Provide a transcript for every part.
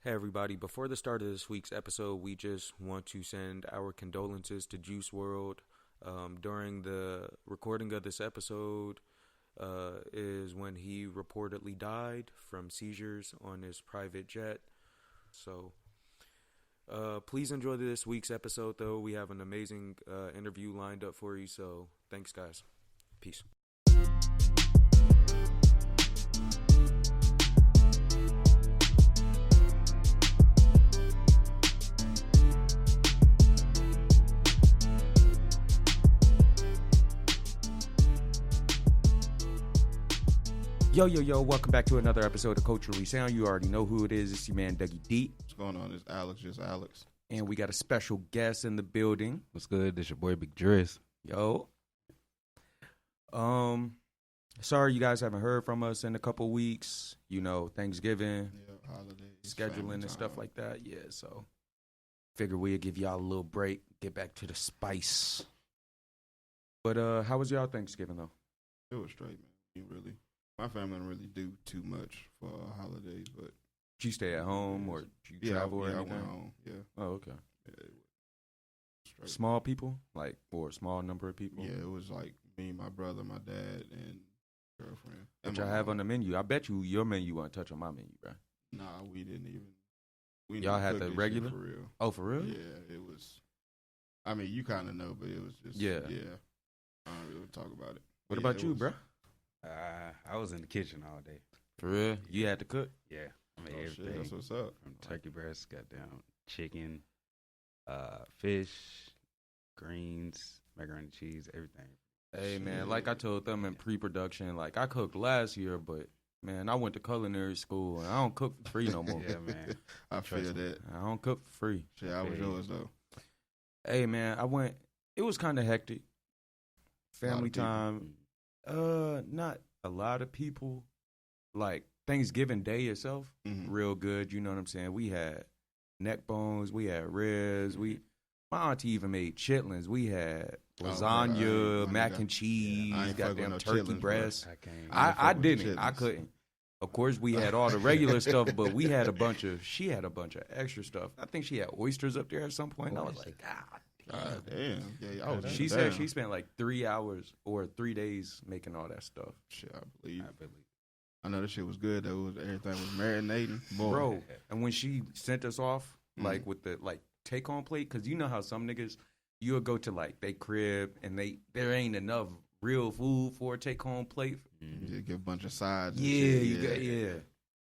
Hey everybody, before the start of this week's episode, we just want to send our condolences to Juice World. During the recording of this episode is when he reportedly died from seizures on his private jet. So please enjoy this week's episode though. We have an amazing interview lined up for you, so thanks guys. Peace. Yo, welcome back to another episode of Culturally Sound. You already know who it is. It's your man, Dougie D. What's going on? It's Alex, just Alex. And we got a special guest in the building. What's good? This your boy, Big Driz. Yo. Sorry you guys haven't heard from us in a couple weeks. You know, Thanksgiving, holidays, scheduling and stuff like that. Yeah, so figure we'd give y'all a little break, get back to the spice. But how was y'all Thanksgiving, though? It was straight, man. My family didn't really do too much for holidays, but Did you stay at home or did you travel or anything? I went home, yeah. Oh, okay. Yeah, it was straight. Small people? Like, or a small number of people? Yeah, it was like me, my brother, my dad, and girlfriend. Which I have on the menu. I bet you your menu won't touch on my menu, bro. Nah, we didn't even. Y'all had the regular? For real. Oh, for real? Yeah, it was. I mean, you kind of know, but it was just. Yeah. I don't really talk about it. What about you, bro? I was in the kitchen all day. For real? You had to cook? Yeah. I made everything. Shit, that's what's up. From turkey breast, goddamn chicken, fish, greens, macaroni and cheese, everything. Hey, man, like I told them in pre-production, like I cooked last year, but, man, I went to culinary school, and I don't cook for free no more. Yeah, man. I feel that. I don't cook for free. Shit, I was yours, though. Hey, man, it was kind of hectic. Family time. Not a lot of people. Like Thanksgiving Day itself, real good. You know what I'm saying? We had neck bones, we had ribs. My auntie even made chitlins. We had lasagna, mac and cheese, goddamn turkey breast. I didn't. I couldn't. Of course, we had all the regular stuff, but she had a bunch of extra stuff. I think she had oysters up there at some point. And I was like, God damn. Yeah, she said she spent like 3 hours or 3 days making all that stuff. Shit, I believe. I know this shit was good though. Everything was marinating. Boy. Bro, and when she sent us off, like with the take-home plate, because you know how some niggas, you'll go to like they crib and there ain't enough real food for a take-home plate. You get a bunch of sides. Yeah.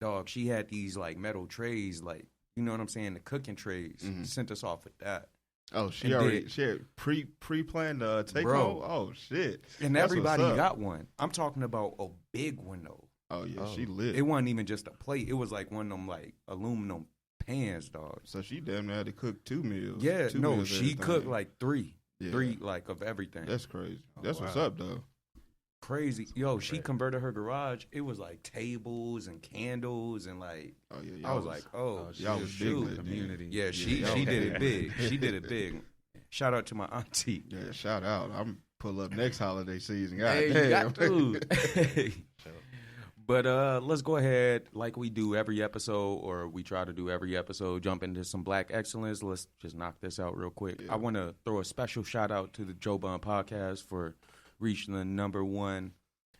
Dog, she had these like metal trays, like, you know what I'm saying, the cooking trays. Sent us off with that. Oh, she had pre-planned take home. Oh shit! And that's everybody got one. I'm talking about a big one though. Oh yeah, she lit. It wasn't even just a plate. It was like one of them like aluminum pans, dog. So she damn near had to cook 2 meals. Yeah, she cooked like three like of everything. That's crazy. That's what's up though. Crazy. Yo, she converted her garage. It was like tables and candles and like. Oh yeah. I was like, y'all was big lit, community. Yeah, she did it big. She did it big. Shout out to my auntie. Yeah, shout out. I'm pull up next holiday season. God hey, damn. You got to. But let's go ahead, like we do every episode, or we try to do every episode, jump into some Black excellence. Let's just knock this out real quick. Yeah. I want to throw a special shout out to the Joe Bun Podcast for reaching the number one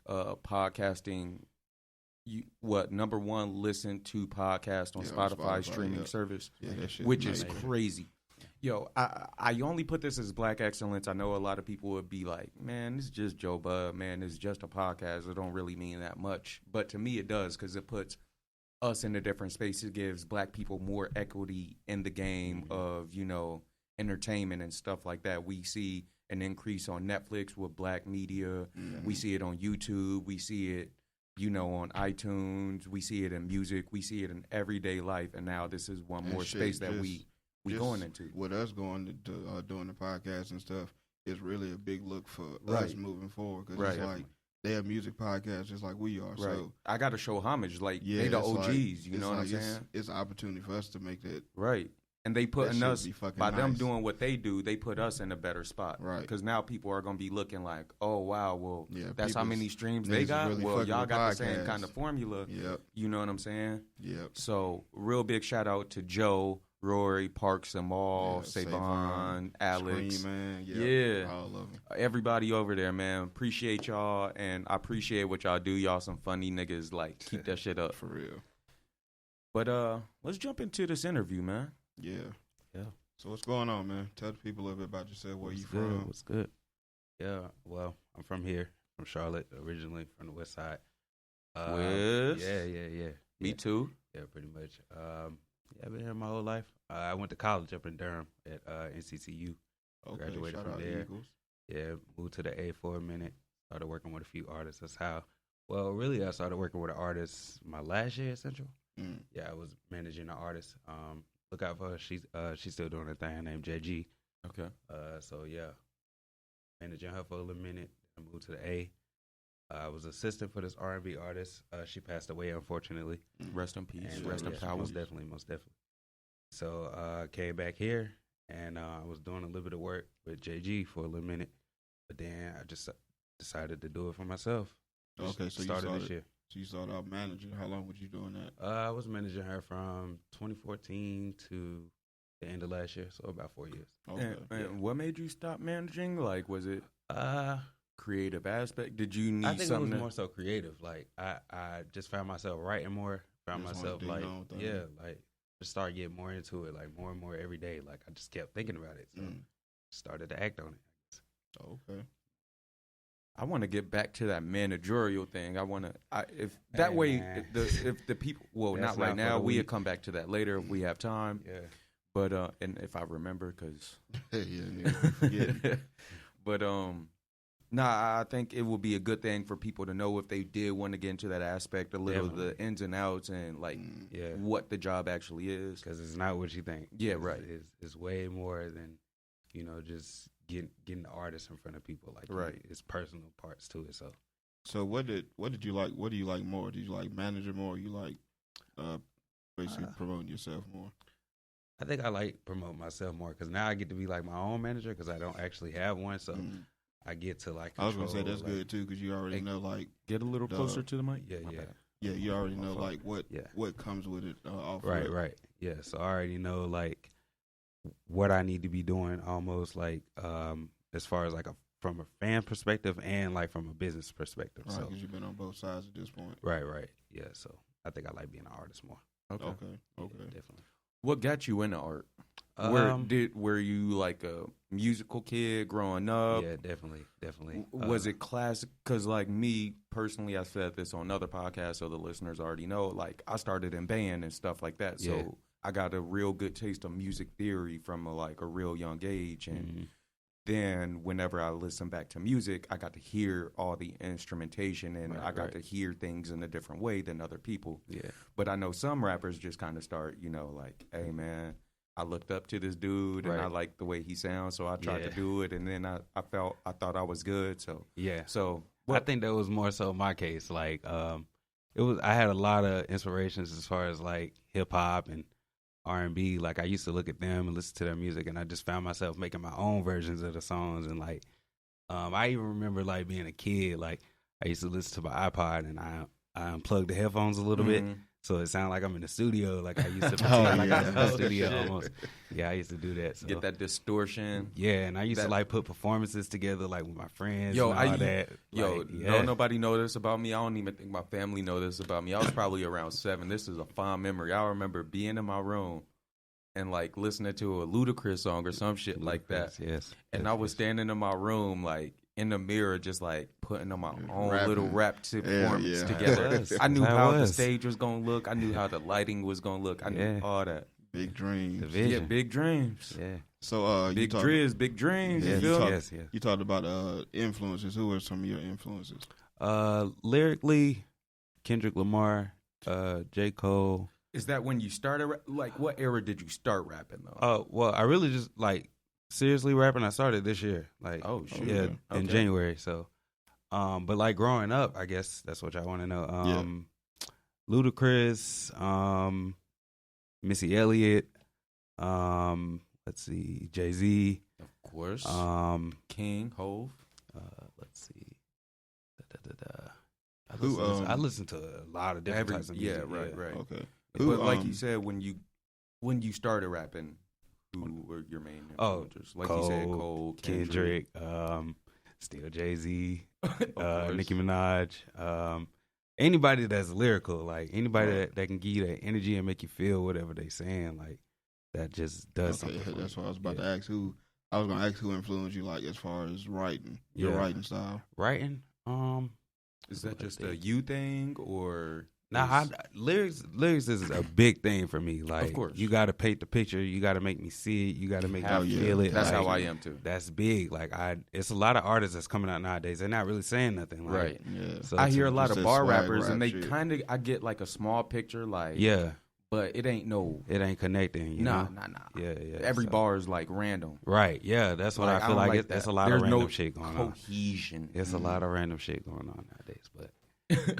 podcasting, number one listened to podcast on Spotify streaming service, which is crazy. Yo, I only put this as Black excellence. I know a lot of people would be like, man, this is just Joe Bud. Man, it's just a podcast. It don't really mean that much. But to me, it does, because it puts us in a different space. It gives Black people more equity in the game of, you know, entertainment and stuff like that. We see an increase on Netflix with Black media. We see it on YouTube. We see it, you know, on iTunes. We see it in music. We see it in everyday life. And now this is one more space that we going into. With us going to doing the podcast and stuff, it's really a big look for us moving forward. Because it's like they have music podcasts just like we are. Right. So I got to show homage. Like, they the OGs. You know what I'm saying? It's an opportunity for us to make that. Right. And they putting us, by nice. them doing what they do, they put us in a better spot. Right. Because now people are going to be looking like, oh, wow, well, that's how many streams they got. Really well, y'all got podcast. the same kind of formula. Yep. You know what I'm saying? Yep. So, real big shout out to Joe, Rory, Parks, Amal, Savon, Alex. Scream, man. Yeah. All of them. Everybody over there, man. Appreciate y'all, and I appreciate what y'all do. Y'all some funny niggas. Like, keep that shit up. For real. But let's jump into this interview, man. Yeah. Yeah. So what's going on, man? Tell the people a little bit about yourself. Where you from? What's good? Yeah. Well, I'm from here, from Charlotte, originally from the West Side. West? Yeah. Me too. Yeah, pretty much. I've been here my whole life. I went to college up in Durham at NCCU. Okay. Graduated Shout from out there. Eagles. Yeah, moved to the A for a minute. Started working with a few artists. That's how. Well, really, I started working with an artist my last year at Central. Yeah, I was managing an artist. Look out for her. She's still doing her thing. Named JG. Okay. So yeah, managing her for a little minute. I moved to the A. I was assistant for this R&B artist. She passed away, unfortunately. Rest in peace. And, Rest in power. Most definitely. So I came back here, and I was doing a little bit of work with JG for a little minute. But then I just decided to do it for myself. Okay, so started this year. So you started out managing. How long was you doing that? I was managing her from 2014 to the end of last year, so about 4 years. Okay. And what made you stop managing? Like, was it creative aspect? Did you need something? I think it was more so creative. Like, I just found myself writing more. Found myself like, just started getting more into it, like more and more every day. Like, I just kept thinking about it, so started to act on it. Okay. I want to get back to that managerial thing. If the people, well, not right now. We'll come back to that later if we have time. Yeah. But and if I remember, because yeah. But I think it would be a good thing for people to know if they did want to get into that aspect, a little of the ins and outs and like what the job actually is. Because it's not what you think. Yeah, right. It's way more than just getting the artist in front of people. Like, right. It's personal parts to it. So what did you like? What do you like more? Did you like manager more? Or you like basically promoting yourself more? I think I like promoting myself more because now I get to be like my own manager because I don't actually have one. So I get to like control, I was gonna say that's good too because you already know like get a little closer to the mic. Yeah. You already know like what comes with it. Right. Yeah. So I already know like what I need to be doing almost like as far as like from a fan perspective and like from a business perspective. Right, so because you've been on both sides at this point. Right. Yeah. So I think I like being an artist more. Okay. Yeah, definitely. What got you into art? Were you like a musical kid growing up? Yeah, definitely. Was it classic? Because like me personally, I said this on other podcasts, so the listeners already know. Like I started in band and stuff like that, so I got a real good taste of music theory from a real young age, and then whenever I listen back to music, I got to hear all the instrumentation, and I got to hear things in a different way than other people. Yeah. But I know some rappers just kind of start, like, hey, man, I looked up to this dude, and I like the way he sounds, so I tried to do it, and then I thought I was good. So yeah. So I think that was more so my case. Like, I had a lot of inspirations as far as like hip hop and R&B. Like I used to look at them and listen to their music, and I just found myself making my own versions of the songs. And like, I even remember like being a kid, like I used to listen to my iPod and I unplugged the headphones a little bit, so it sounded like I'm in the studio. Like I used to pretend like I was in the studio almost. Yeah, I used to do that. So. Get that distortion. Yeah, and I used to like put performances together like with my friends and all that. Don't nobody know this about me. I don't even think my family know this about me. I was probably around 7. This is a fond memory. I remember being in my room and like listening to a Ludacris song or some shit like that. Yes. And I was standing in my room like in the mirror just like putting on my own little rap performance together. I knew how the stage was going to look. I knew how the lighting was going to look. I knew all that. Big dreams. Yeah, big dreams. Yeah. So big Driz, big dreams. You talked about influences. Who are some of your influences? Lyrically, Kendrick Lamar, J. Cole. Is that when you started? Like, what era did you start rapping though? Well, I really just like seriously rapping. I started this year. Like, in January. So, but like growing up, I guess that's what y'all want to know. Ludacris, Missy Elliott, Let's see, Jay-Z. Of course. King, Hove. Let's see. I listen to a lot of different types of music. Yeah, right. Okay. But like you said, when you started rapping, who were your main influencers? Like Cole, you said, Cole, Kendrick, still Jay-Z, Nicki Minaj. Anybody that's lyrical, like anybody that can give you that energy and make you feel whatever they saying, like that just does something. That's what I was about to ask. I was gonna ask who influenced you, like as far as writing, your writing style. Writing, is that just a you thing or? Nah, lyrics is a big thing for me. Like, of course, you got to paint the picture. You got to make me see it. You got to make me feel it. That's like, how I am too. That's big. Like, it's a lot of artists that's coming out nowadays. They're not really saying nothing. Like, right. Yeah. So I hear a lot of bar rappers, and they kind of I get like a small picture, like but it ain't connecting. You know? Yeah. Every bar is like random. Right. Yeah. That's what I feel like. There's a lot of random shit going on. Cohesion. There's a lot of random shit going on nowadays, but.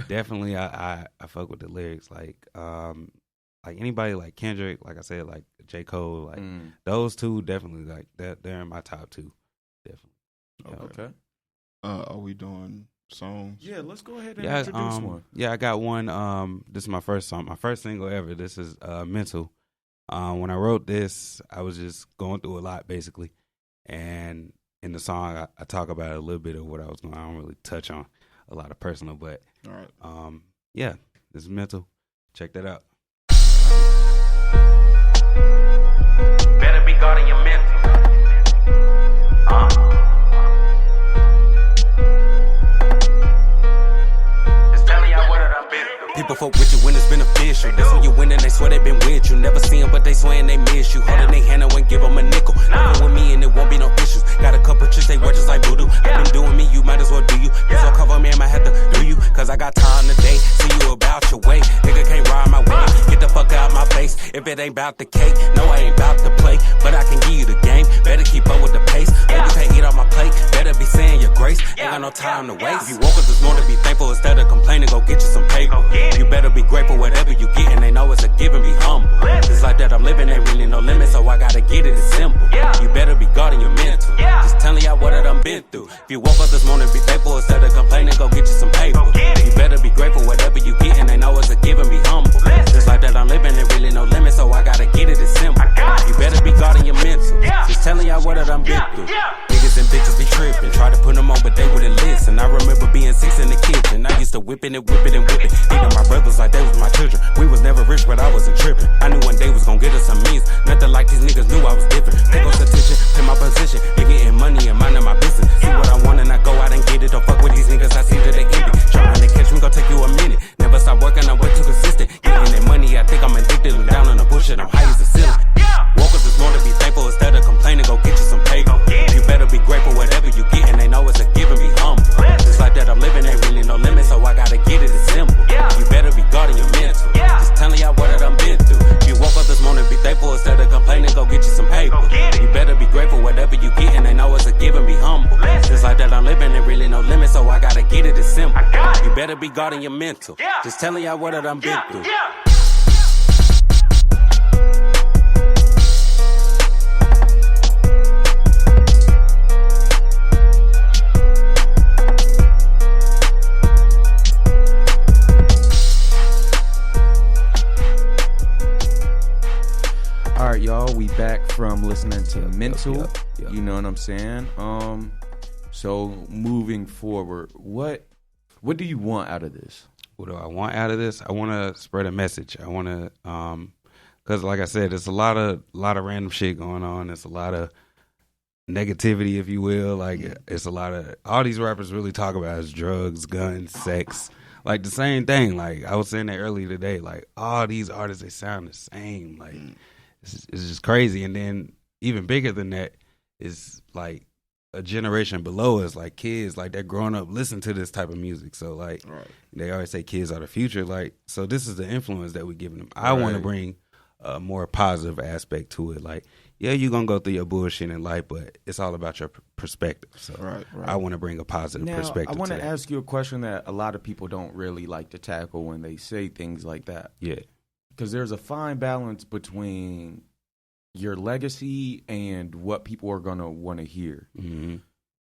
Definitely, I fuck with the lyrics. Like anybody like Kendrick, like I said, like J. Cole, like those two definitely like they're in my top two. Definitely. Okay. Are we doing songs? Yeah, let's go ahead and introduce one. Yeah, I got one. This is my first song, my first single ever. This is Mental. When I wrote this, I was just going through a lot basically, and in the song I talk about a little bit of what I was going. I don't really touch on a lot of personal, but all right. Yeah, this is Mental. Check that out. Better be guarding your mental. Just telling y'all what I've been through. People fuck with you when it's beneficial. That's when you win and they swear they been with you. Never see them, but they swearing they miss you. Holding their hand, I won't give them a nickel. Never with me and it won't be no issues. Got a couple tricks, they work just like voodoo. I've been doing me, you might as well do you. This will cover me, I might have to do you. Cause I got time today, see you about your way. Nigga can't ride my way, get the fuck out my face. If it ain't about the cake, no I ain't about to play. But I can give you the game, better keep up with the pace. Or you can't eat off my plate, better be saying your grace. Ain't got no time to waste. If you woke up this morning, be thankful instead of complaining, go get you some paper. You better be grateful whatever you get, and they know it's a give and be humble. Just like that I'm living, ain't really no limit, so I gotta get it, it's simple. You better be guarding your mental. Just telling y'all what I done been through. If you woke up this morning, be thankful instead of complaining, go get you some paper. You better be grateful whatever you get, and they know it's a give and be humble. Just like that I'm living, ain't really no limit, so I gotta get it, it's simple. You better be guarding your mental. Just telling y'all what I done been through. Niggas and bitches be tripping, try to put them on, but they wouldn't listen. I remember being 6 in the kitchen, I used to whip it. Thinking my brothers like they was my children. We was never rich, but I wasn't tripping. I knew one day was gonna get us some means. Nothing like these niggas knew I was different. Pick up attention, pay my position. Been getting money and minding my business. See what I want and I go out and get it. Don't fuck with these niggas, I see that they envy. Trying to catch me, gon' take you a minute. Never stop working, I'm way too consistent. Getting that money, I think I'm addicted. Look down on the bullshit, I'm high as a ceiling. Woke up this morning, be thankful instead of complaining. Go get you some paper. You better be grateful whatever you get, and they know it's a give and be humble. Just like that I'm living, ain't really no limit, so I gotta get it, it's simple. You better be guarding your mental. Just telling y'all what I done been through. You woke up this morning, be thankful instead of complaining. Go get you some paper. You better be grateful whatever you get, and they know it's a give and be humble. Just like that I'm living, ain't really no limit, so I gotta get it, it's simple. You better be guarding your mental. Just telling y'all what I done been through. All right, y'all, we back from listening to Mental. You know what I'm saying? So moving forward, what do you want out of this? What do I want out of this? I want to spread a message. I want to, because like I said, there's a lot of random shit going on. There's a lot of negativity, if you will. Like it's a lot of, all these rappers really talk about is drugs, guns, sex. Like the same thing. Like I was saying that earlier today. Like all these artists, they sound the same. Like it's just crazy. And then even bigger than that is like a generation below us, like kids, like they're growing up listening to this type of music. So like they always say kids are the future. Like, so this is the influence that we're giving them. I want to bring a more positive aspect to it. Like, yeah, you're going to go through your bullshit in life, but it's all about your perspective. So I want to bring a positive perspective. I want to ask you a question that a lot of people don't really like to tackle when they say things like that. Yeah. Because there's a fine balance between your legacy and what people are gonna want to hear. Mm-hmm.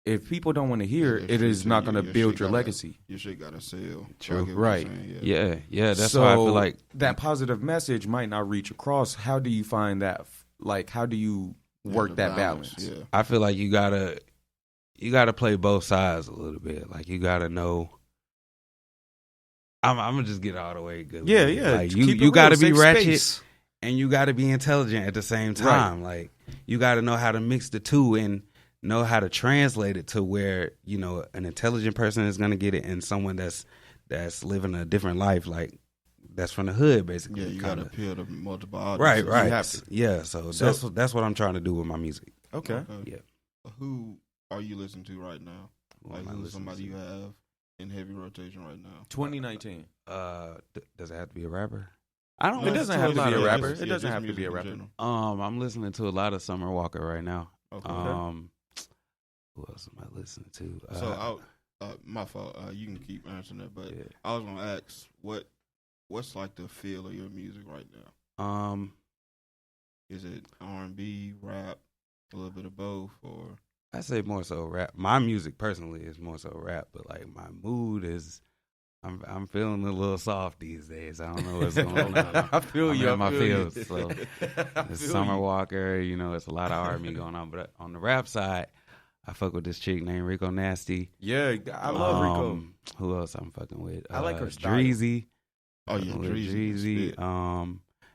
If people don't want to hear it, it is not going to build your legacy. Your shit got to sell. True. Right. Yeah. That's why I feel like that positive message might not reach across. How do you find that? Like, how do you work that balance? Yeah. I feel like you gotta play both sides a little bit. Like, you gotta know. I'm gonna just get all the way good. Yeah. Like, you gotta be ratchet and you gotta be intelligent at the same time. Right. Like, you gotta know how to mix the two and know how to translate it to where, you know, an intelligent person is going to get it and someone that's living a different life, like that's from the hood, basically. Yeah, you got to appeal to multiple audiences. Right. You have to. Yeah, so that's what I'm trying to do with my music. Okay. Yeah. Who are you listening to right now? Like, who's somebody you have in heavy rotation right now? 2019. Does it have to be a rapper? It doesn't have to be a rapper. It doesn't have to be a rapper. I'm listening to a lot of Summer Walker right now. Okay. Who else am I listening to? So, my fault. You can keep answering that, but I was gonna ask what's like the feel of your music right now? Is it R&B, rap, a little bit of both, or? I say more so rap. My music personally is more so rap, but like my mood is, I'm feeling a little soft these days. I don't know what's going on. I feel you. In my feels. So it's Summer Walker. You know, it's a lot of R&B going on, but on the rap side, I fuck with this chick named Rico Nasty. Yeah, I love Rico. Who else I'm fucking with? I like her style. Dreezy. Oh yeah, Dreezy.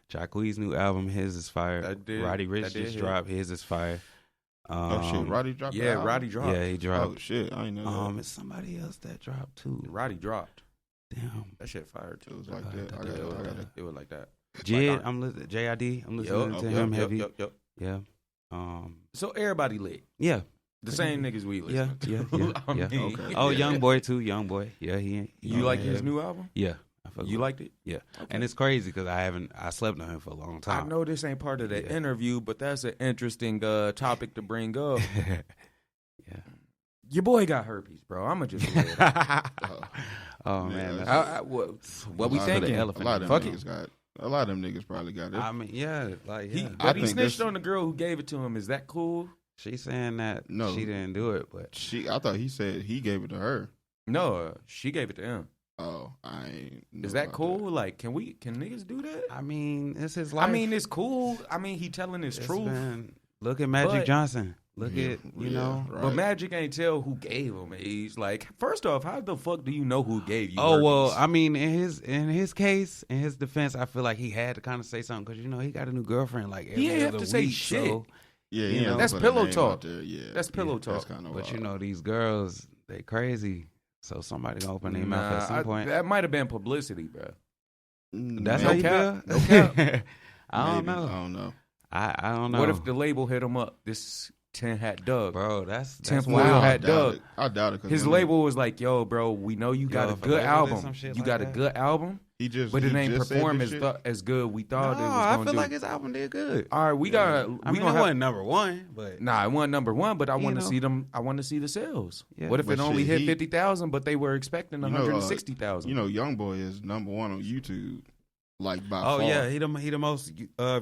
Jacquees' new album, his is fire. Roddy Ricch just dropped, his is fire. Shit, Roddy dropped. Yeah, Roddy dropped. Yeah, he dropped. Oh shit, I ain't know that. It's somebody else that dropped too. Roddy dropped. Damn, that shit fire too. It was like that. It was like that. JID, I'm listening. JID, I'm listening to him heavy. Yep. Yeah. So everybody lit. Yeah. The same niggas we listen to. Yeah. Okay. Oh, Young Boy too. Young Boy. Yeah, You like his new album? Yeah. You liked it? Yeah. Okay. And it's crazy because I slept on him for a long time. I know this ain't part of the interview, but that's an interesting topic to bring up. Yeah. Your boy got herpes, bro. I'ma just say it. Oh man. What we thinking? A lot of them niggas probably got it. I mean, yeah. Like, yeah. He snitched on the girl who gave it to him. Is that cool? She's saying that she didn't do it, but I thought he said he gave it to her. No, she gave it to him. Oh, I ain't. Is that cool? That. Like, can niggas do that? I mean, it's his life. I mean, it's cool. I mean, he telling his truth. Look at Magic Johnson. Look at, you know. Right. But Magic ain't tell who gave him AIDS. Like, first off, how the fuck do you know who gave you herpes? Well, I mean, in his case, in his defense, I feel like he had to kind of say something because, you know, he got a new girlfriend like every other week. He have to say shit. So, you know, that's pillow talk. That's pillow talk. That's kind of but, you know, these girls, they crazy. So somebody gonna open their mouth at some point. That might have been publicity, bro. That's how you feel? No cap. I don't know. I don't know. What if the label hit him up? This 10 Hat Doug. Bro, that's Temple Hat Doug. I doubt it. His label was like, yo, bro, we know you got a good album. You got a good album. But it ain't perform as good we thought it was going to do. I feel like his album did good. All right, we got. I mean, it wasn't number one, but it wasn't number one. But I want to see them. I want to see the sales. Yeah. What if it only hit 50,000, but they were expecting 160,000? You know, Young Boy is number one on YouTube, like by far. Oh yeah, he the most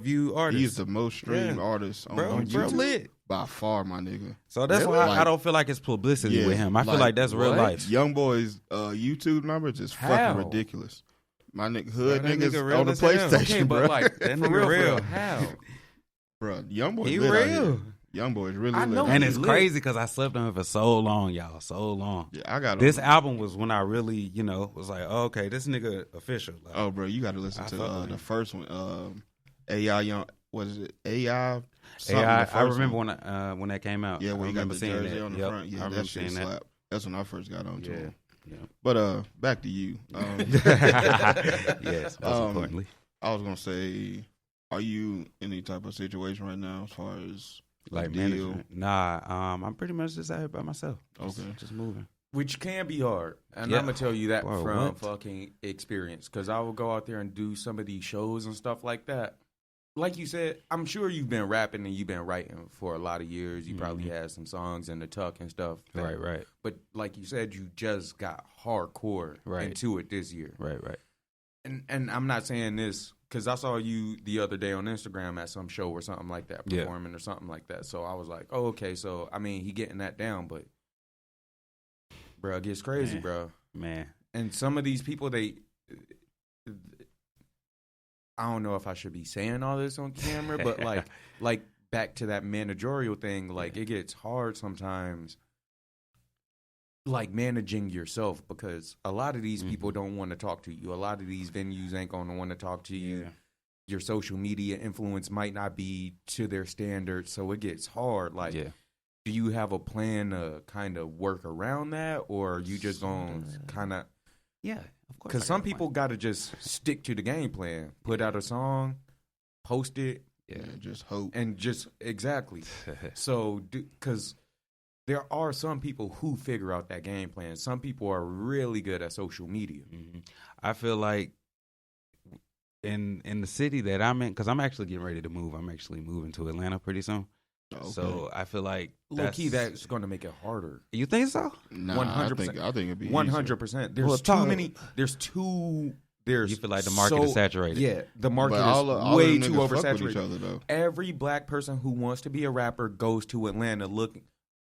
viewed artist. He's the most streamed artist on YouTube. Bro, lit. By far, my nigga. So that's why I don't feel like it's publicity with him. I feel like that's real life. Young Boy's YouTube numbers is fucking ridiculous. My nigga, hood niggas on the PlayStation, bro. But like, that nigga real. How? Bro, Young Boy he real. Young Boy is really lit. And it's crazy because I slept on him for so long, y'all. So long. Yeah, I got this album was when I really, you know, was like, oh, okay, this nigga official. Like, oh, bro, you got to listen to the first one. AI Young, what is it? AI. I remember when that came out. Yeah, when I you got the jersey that. on the front. Yeah, that shit slap. That's when I first got on to him. Yeah. But back to you. Yes, most importantly. I was gonna say, are you in any type of situation right now as far as like management? Nah, I'm pretty much just out here by myself. Okay, just moving. Which can be hard, and I'm gonna tell you that from fucking experience, because I will go out there and do some of these shows and stuff like that. Like you said, I'm sure you've been rapping and you've been writing for a lot of years. You probably had some songs in the tuck and stuff. Right. But like you said, you just got hardcore into it this year. Right. And I'm not saying this because I saw you the other day on Instagram at some show or something like that, performing or something like that. So I was like, oh, okay. So, I mean, he getting that down, but, bro, it gets crazy, bro. Man. And some of these people, I don't know if I should be saying all this on camera, but, like back to that managerial thing, like, it gets hard sometimes, like, managing yourself, because a lot of these people don't want to talk to you. A lot of these venues ain't going to want to talk to you. Your social media influence might not be to their standards, so it gets hard. Like, do you have a plan to kind of work around that, or are you just going to kind of... Yeah, of course. Because some people got to just stick to the game plan. Put out a song, post it. Yeah, just hope. And just, exactly. So, because... There are some people who figure out that game plan. Some people are really good at social media. I feel like in the city that I'm in, because I'm actually getting ready to move. I'm actually moving to Atlanta pretty soon. Okay. So I feel like low-key that's going to make it harder. You think so? No, 100%. I think it'd be 100%. There's too many. There's too. There's you feel like the market is saturated. Yeah, the market is way too oversaturated. Every black person who wants to be a rapper goes to Atlanta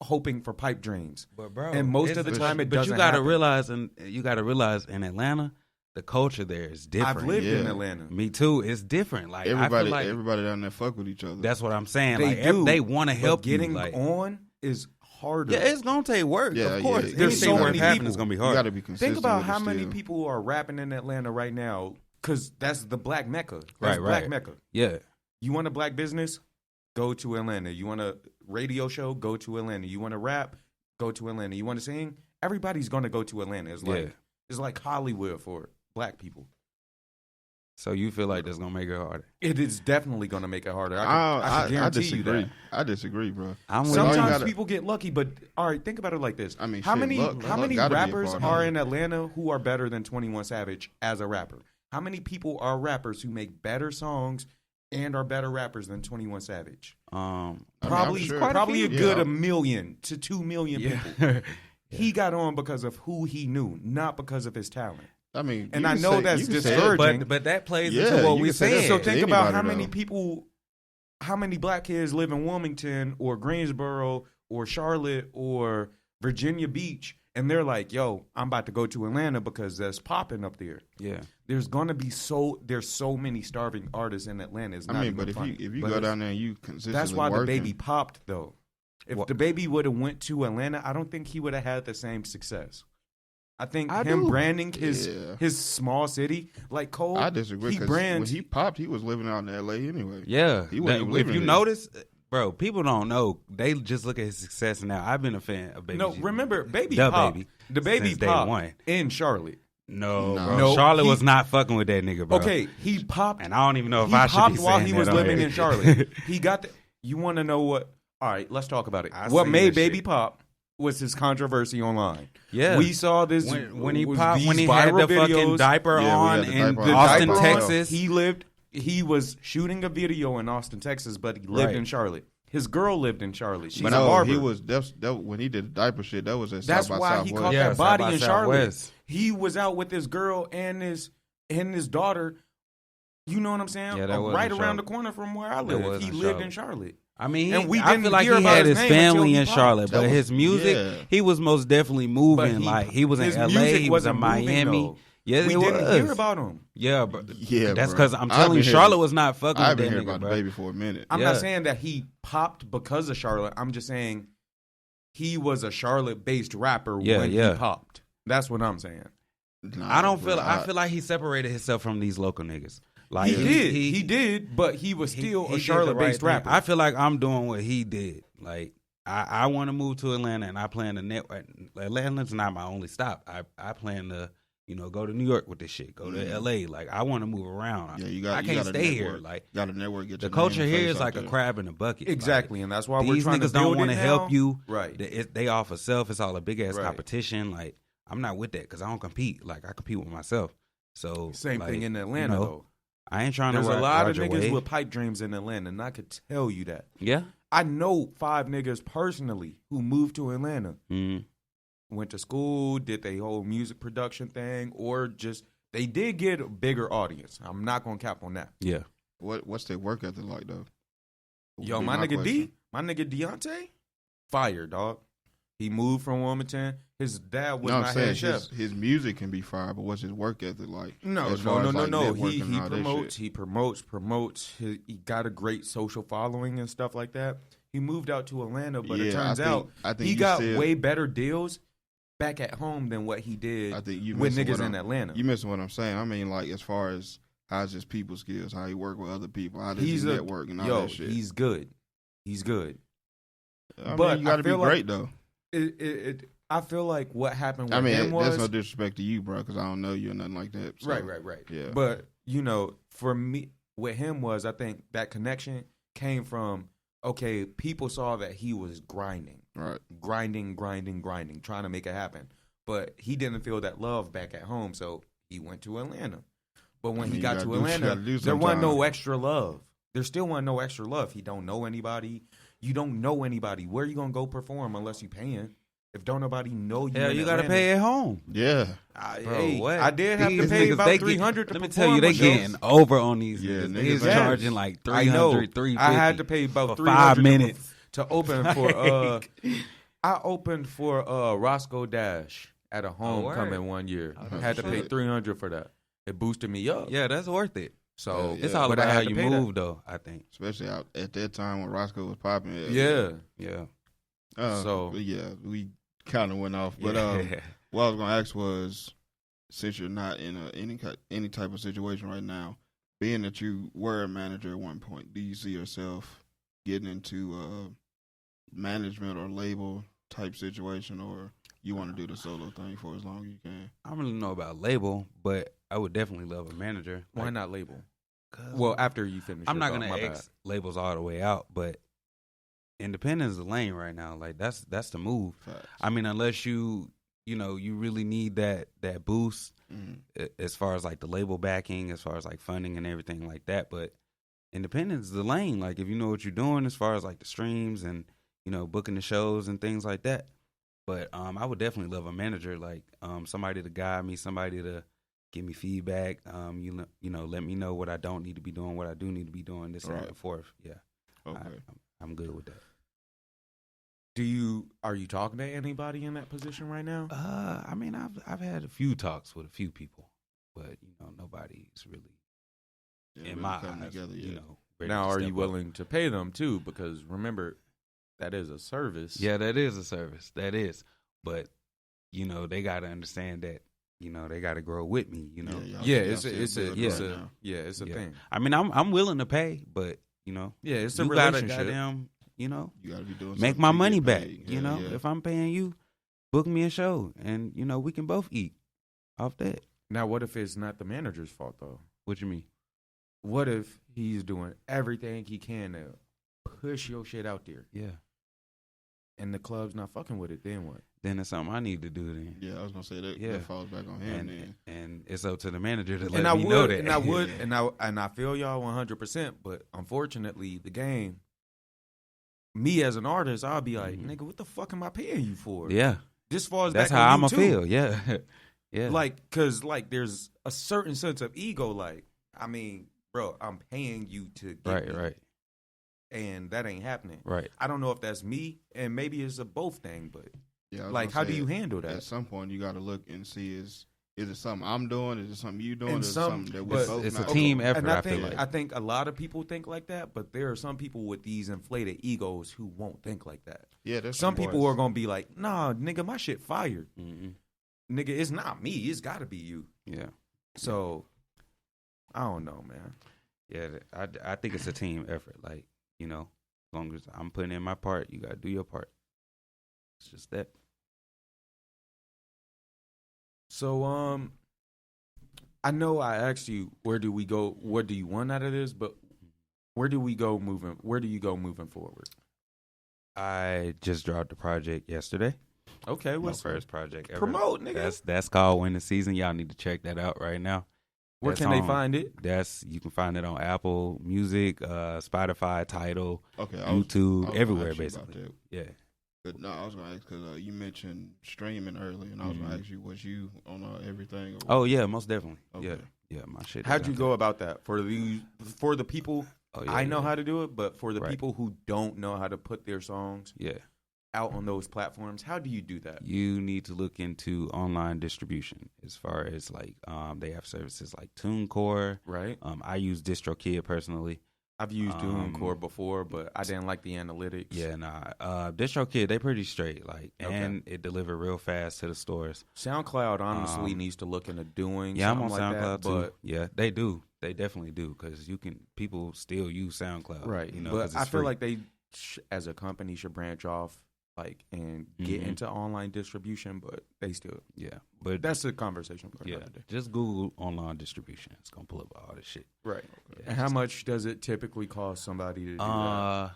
hoping for pipe dreams. But bro, and most of the time it doesn't. But you got to happen. realize in Atlanta, the culture there is different. I've lived in Atlanta. Me too. It's different. Like everybody down there fuck with each other. That's what I'm saying. They want to help you. Getting on is harder. Yeah, it's gonna take work. Yeah, of course. There's so many people. It's gonna be hard. You gotta be consistent. Think about how many people are rapping in Atlanta right now, because that's the black mecca. That's black mecca. Yeah. You want a black business? Go to Atlanta. You want a radio show? Go to Atlanta. You want to rap? Go to Atlanta. You want to sing? Everybody's going to go to Atlanta. It's like Hollywood for black people. So you feel like that's going to make it harder? It is definitely going to make it harder. I can guarantee you that. I disagree, bro. Sometimes people get lucky, but all right, think about it like this. I mean, how many rappers are in Atlanta who are better than 21 Savage as a rapper? How many people are rappers who make better songs and are better rappers than 21 Savage? Probably a good 1 million to 2 million people. He got on because of who he knew, not because of his talent. I mean, and I know that's discouraging, but that plays into what we said. So think about how many people, how many black kids live in Wilmington or Greensboro or Charlotte or Virginia Beach, and they're like, "Yo, I'm about to go to Atlanta because that's popping up there." Yeah, there's so many starving artists in Atlanta. It's not but if you go down there and you consistently that's why working, the baby popped though. If the baby would have went to Atlanta, I don't think he would have had the same success. I think branding his small city like Cole. I disagree because when he popped, he was living out in L.A. anyway. Yeah, if you notice. Bro, people don't know. They just look at his success now. I've been a fan of Baby. No, remember, Baby popped. The Baby popped in Charlotte. No, bro. Charlotte was not fucking with that nigga, bro. Okay, he popped. And I don't even know if I should be saying that. He popped while he was living in Charlotte. He got you want to know what? All right, let's talk about it. What made Baby pop was his controversy online. Yeah. We saw this when he popped, when he had the fucking diaper on in Austin, Texas. He was shooting a video in Austin, Texas, but he lived in Charlotte. His girl lived in Charlotte. She's a barber. He was when he did the diaper shit. That was at That's South by why he caught that body in Charlotte. He was out with his girl and his daughter. You know what I'm saying? Yeah, that was right around the corner from where I live. He lived in Charlotte. I mean, I feel like he had his family in Charlotte, but his music, he was most definitely moving. Like he was in LA, he was in Miami. Yeah, we didn't hear about him. Yeah, but that's because I'm telling you, Charlotte was not fucking with that nigga. I've been hearing about the Baby for a minute. I'm not saying that he popped because of Charlotte. I'm just saying he was a Charlotte-based rapper when he popped. That's what I'm saying. I don't feel. I feel like he separated himself from these local niggas. Like he did, but he was still a Charlotte-based rapper. I feel like I'm doing what he did. Like I want to move to Atlanta, and I plan to network. Atlanta's not my only stop. I plan to. Go to New York with this shit. Go to L.A. Like, I want to move around. Yeah, I can't stay here. Like, you got to network. Get the culture here is like a crab in a bucket. Exactly, like, and that's why we're trying to build it now. These niggas don't want to help you. Right. They offer self. It's all a big-ass competition. Like, I'm not with that because I don't compete. Like, I compete with myself. So same thing in Atlanta, though. I ain't trying to There's a lot of niggas with pipe dreams in Atlanta, and I could tell you that. Yeah? I know 5 niggas personally who moved to Atlanta. Mm-hmm. Went to school, did their whole music production thing, or just They did get a bigger audience. I'm not gonna cap on that. Yeah. What's their work ethic like though? Yo, my nigga Deontay, fire, dog. He moved from Wilmington. His dad was not head chef. His music can be fire, but what's his work ethic like? No. He promotes. He got a great social following and stuff like that. He moved out to Atlanta, but it turns out he got way better deals back at home than what he did with niggas in Atlanta. You missing what I'm saying? I mean, like as far as how's his people skills, how he work with other people, how does he network and all that shit. He's good. But you got to be great though. I feel like what happened with him was... that's no disrespect to you, bro, because I don't know you or nothing like that. So, right. Yeah. But, for me, with him was, I think that connection came from, okay, people saw that he was grinding. Right. Grinding, trying to make it happen. But he didn't feel that love back at home, so he went to Atlanta. But when he got to Atlanta, there wasn't no extra love. There still wasn't no extra love. He don't know anybody. You don't know anybody. Where you gonna go perform unless you paying? If don't nobody know you, you gotta pay at home. Yeah, what? I did have to pay about $300 to perform. Let me tell you, they getting over on these. Yeah, niggas charging like $300, $350. I had to pay about for 5 minutes to open for. I opened for Roscoe Dash at a homecoming one year. Had to pay $300 for that. It boosted me up. Yeah, that's worth it. So it's all about how you move, though. I think, especially out at that time when Roscoe was popping. Yeah. We kind of went off, but what I was gonna ask was, since you're not in any type of situation right now, being that you were a manager at one point, do you see yourself getting into management or label type situation, or you want to do the solo thing for as long as you can? I don't really know about label, but I would definitely love a manager. Why not label? Well, after you finish, I'm not gonna X labels all the way out, but independence is the lane right now. Like that's the move. Facts. I mean, unless you really need that boost as far as like the label backing, as far as like funding and everything like that. But independence is the lane. Like if you know what you're doing as far as like the streams and booking the shows and things like that. But I would definitely love a manager, like somebody to guide me, somebody to give me feedback. Let me know what I don't need to be doing, what I do need to be doing, this and forth. Yeah. Okay. I'm good with that. Are you talking to anybody in that position right now? I mean, I've had a few talks with a few people, but nobody's really in my eyes. Now, are you willing to pay them too? Because remember, that is a service. Yeah, that is a service. That is, but they got to understand that. They got to grow with me. It's a thing. I mean, I'm willing to pay, but it's a you relationship. Gotta goddamn, you gotta be doing make my money back. Yeah. If I'm paying you, book me a show, and we can both eat off that. Now, what if it's not the manager's fault though? What you mean? What if he's doing everything he can to push your shit out there? Yeah. And the club's not fucking with it, then what? Then it's something I need to do then. Yeah, I was gonna say that. That falls back on him. And it's up to the manager to let me know that. And I feel y'all 100%. But unfortunately, the game, me as an artist, I'll be like, nigga, what the fuck am I paying you for? Yeah, this falls that's back how on I'ma you too. feel. Yeah, yeah. Like, cause like there's a certain sense of ego. Like, I mean, bro, I'm paying you to get me. Right. And that ain't happening. Right. I don't know if that's me, and maybe it's a both thing, but like, how do you handle that? At some point, you got to look and see is it something I'm doing? Is it something you doing? And is it something that we're both it's not a team doing? effort. And I think a lot of people think like that, but there are some people with these inflated egos who won't think like that. Yeah, there's some people are gonna be like, nah, nigga, my shit fired. Nigga, it's not me. It's got to be you. Yeah. So I don't know, man. Yeah, I think it's a team effort. Like, as long as I'm putting in my part, you got to do your part. It's just that. So, I know I asked you, where do we go? What do you want out of this? But where do you go moving forward? I just dropped the project yesterday. Okay, what's my first project ever? Promote, nigga. That's called Win the Season. Y'all need to check that out right now. Where can they find it? You can find it on Apple Music, Spotify, Tidal, okay, YouTube, everywhere basically. Yeah. But no, I was gonna ask because you mentioned streaming earlier, and I was gonna ask you, was you on everything? Oh yeah, most definitely. Okay. Yeah, my shit. How'd you go about that for the people? I know yeah. how to do it, but for the people who don't know how to put their songs out on those platforms, how do you do that? You need to look into online distribution as far as like they have services like TuneCore. Right. I use DistroKid personally. I've used TuneCore before, but I didn't like the analytics. Yeah, DistroKid, they pretty straight, and it delivered real fast to the stores. SoundCloud honestly needs to look into doing. Yeah, I'm on like SoundCloud that, too. But yeah, they do. They definitely do because people still use SoundCloud, right? You know, but I feel free. like they, as a company, should branch off and get into online distribution, but they still But that's a conversation for another day. Just Google online distribution. It's gonna pull up all this shit. Right. Yeah, and how much does it typically cost somebody to do that? I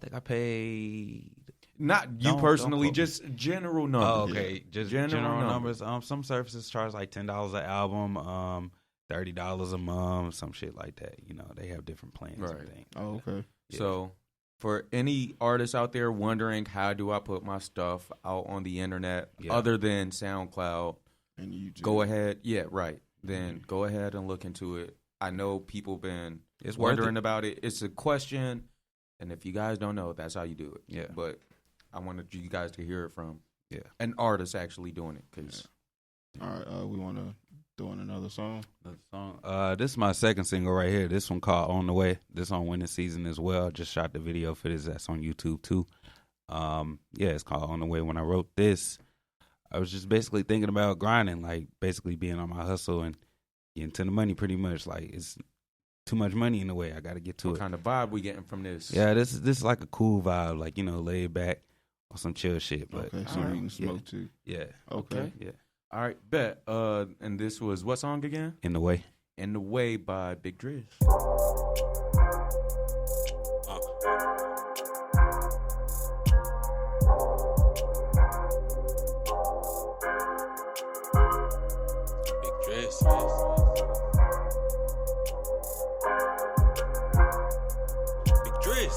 think I paid. Not you personally, just general numbers. Oh, okay, just general numbers. Some services charge like $10 an album, $30 a month, some shit like that. You know, they have different plans and things. Oh, okay. Yeah. So, for any artists out there wondering how do I put my stuff out on the internet other than SoundCloud, and YouTube, go ahead. Yeah, right. Then go ahead and look into it. I know people been wondering about it. It's a question, and if you guys don't know, that's how you do it. Yeah. But I wanted you guys to hear it from an artist actually doing it. Cause, all right, we want to throw in another song. This is my second single right here. This one called On the Way. This on Winning Season as well. Just shot the video for this. That's on YouTube too. It's called On the Way. When I wrote this, I was just basically thinking about grinding, like basically being on my hustle and getting to the money pretty much. Like it's too much money in the way. I got to get to it. What kind of vibe we getting from this? Yeah, this is like a cool vibe, like, you know, laid back on some chill shit. But okay, so we can smoke too. Yeah. Okay. Yeah. All right, bet. And this was what song again? In the Way. In the Way by Big Driz. Big Driz. Big Driz.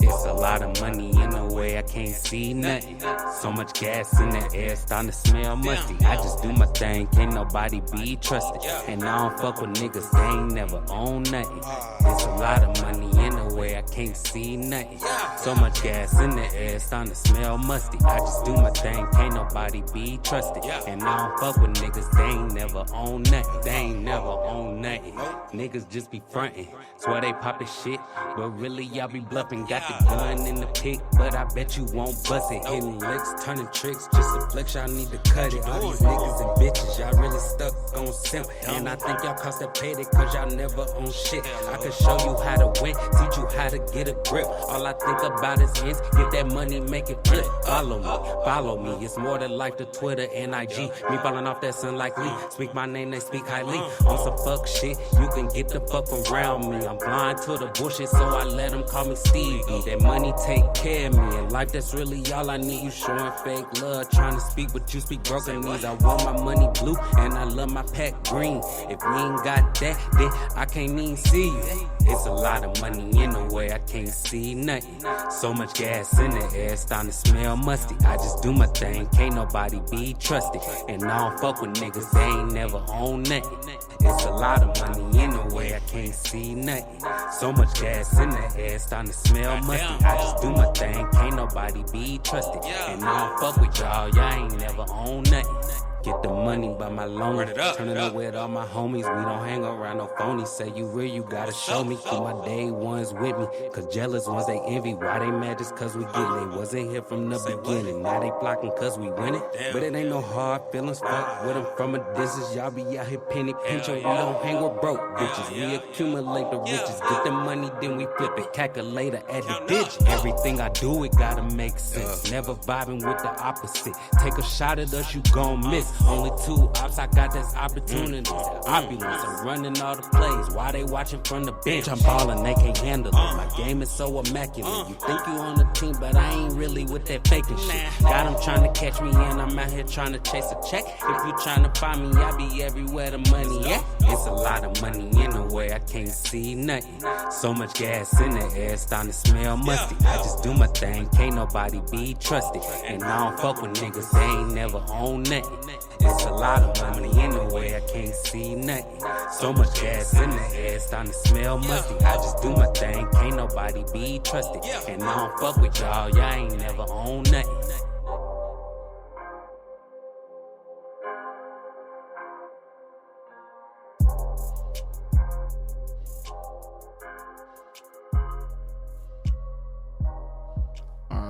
It's a lot of money in the way, I can't see nothing. So much gas in the air, starting to smell musty. I just do my thing, can't nobody be trusted. And I don't fuck with niggas, they ain't never own nothing. It's a lot of money in the way, I can't see nothing. So much gas in the air, starting to smell musty. I just do my thing, can't nobody be trusted. And I don't fuck with niggas, they ain't never own nothing. They ain't never own nothing. Niggas just be frontin', swear they poppin' shit, but really y'all be bluffing. Got the gun in the pick, but I bet you won't bust it. Hitting licks, turning tricks, just a flex, y'all need to cut it. All these niggas and bitches, y'all really stuck on simp. And I think y'all cost a pay it, cause y'all never own shit. I can show you how to win, teach you how to get a grip. All I think about is ends, get that money, make it flip. Follow me, it's more than life to Twitter and IG. Me falling off that sun like Lee, speak my name, they speak highly. On some fuck shit, you can get the fuck around me. I'm blind to the bullshit, so I let them call me Stevie. That money take care of me, in life that's really all I need. You showing fake love, trying to speak, but you speak broken knees. I want my money blue, and I love my pack green. If we ain't got that, then I can't even see you. It's a lot of money in the way, I can't see nothing. So much gas in the air, starting to smell musty. I just do my thing, can't nobody be trusted. And I don't fuck with niggas, they ain't never own nothing. It's a lot of money in the way, I can't see nothing. So much gas in the air, starting to smell musty. I just do my thing, can't nobody be trusted. And I don't fuck with y'all ain't never own nothing. Get the money by my loan. Turning up with all my homies. We don't hang around no phonies. Say you real, you gotta show me. Keep my day ones with me. Cause jealous ones they envy. Why they mad just cause we get it? They wasn't here from the beginning. Now they flocking cause we winning. But it ain't no hard feelings. Fuck with them from a distance. Y'all be out here penny pinching. We don't hang with broke bitches. We accumulate the riches. Get the money, then we flip it. Calculator at the bitch. Everything I do, it gotta make sense. Never vibing with the opposite. Take a shot at us, you gon' miss. Only 2 ops, I got this opportunity. Opulence, I'm running all the plays. Why they watching from the bench? I'm ballin', they can't handle it. My game is so immaculate. You think you on the team, but I ain't really with that faking shit. Got them trying to catch me, and I'm out here trying to chase a check. If you trying to find me, I be everywhere the money at. It's a lot of money in the way, I can't see nothing. So much gas in the air, it's starting to smell musty. I just do my thing, can't nobody be trusted. And I don't fuck with niggas, they ain't never own nothing. It's a lot of money in the way, I can't see nothing. So much gas in the air, it's starting to smell musty. I just do my thing, can't nobody be trusted. And I don't fuck with y'all ain't never own nothing.